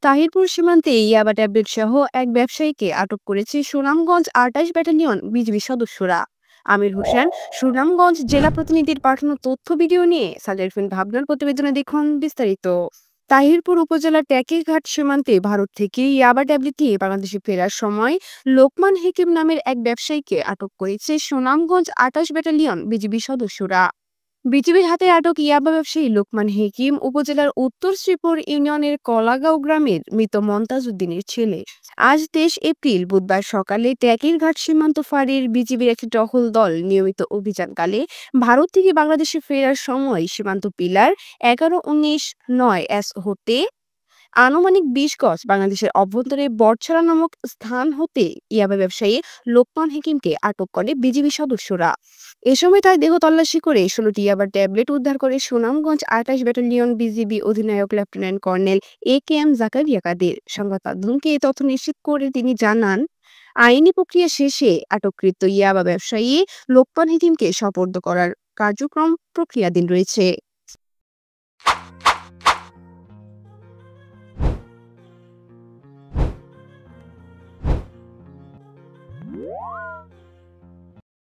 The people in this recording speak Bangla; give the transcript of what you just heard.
তাহিরপুর সীমান্তে ইয়াবা ট্যাবলেট সহ এক ব্যবসায়ীকে আটক করেছে সুনামগঞ্জ ২৮ ব্যাটালিয়ন বিজিবি সদস্যরা। আমির হোসেন, সুনামগঞ্জ জেলা প্রতিনিধির পাঠানো তথ্য ভিডিও নিয়ে সাজারফিন ভাবনার প্রতিবেদনে দেখুন বিস্তারিত। তাহিরপুর উপজেলার ট্যাকেরঘাট সীমান্তে ভারত থেকে ইয়াবা ট্যাবলেট নিয়ে বাংলাদেশে ফেরার সময় লোকমান হেকিম নামের এক ব্যবসায়ীকে আটক করেছে সুনামগঞ্জ ২৮ ব্যাটালিয়ন বিজিবি সদস্যরা। বিজিবির হাতে আটক ইয়াবা ব্যবসায়ী লোকমান হেকিম উপজেলার উত্তর শ্রীপুর ইউনিয়নের কলাগাঁও গ্রামের মৃত মন্তাজ উদ্দিনের ছেলে। আজ ২৩ এপ্রিল বুধবার সকালে ট্যাকেরঘাট সীমান্ত ফাঁড়ির বিজিবির একটি টহল দল নিয়মিত অভিযানকালে ভারত থেকে বাংলাদেশে ফেরার সময় সীমান্ত পিলার ১১-১৯-৯ হতে আনুমানিক ২০ গজ বাংলাদেশের অভ্যন্তরে বটছড়া নামক স্থান হতে ইয়াবা ব্যবসায়ী লোকমান হেকিমকে আটক করে বিজিবি সদস্যরা। এ সময় তার দেহ তল্লাশি করে ১৬টি ইয়াবার ট্যাবলেট উদ্ধার করে সুনামগঞ্জ ২৮ ব্যাটালিয়ন বিজিবি অধিনায়ক লেফটেন্যান্ট কর্নেল এ.কে.এম. জাকারিয়া কাদের। সংবাদ মাধ্যমকে এই তথ্য নিশ্চিত করে তিনি জানান, আইনি প্রক্রিয়া শেষে আটককৃত ইয়াবা ব্যবসায়ী লোকমান হেকিমকে সোপর্দ করার কার্যক্রম প্রক্রিয়াধীন রয়েছে।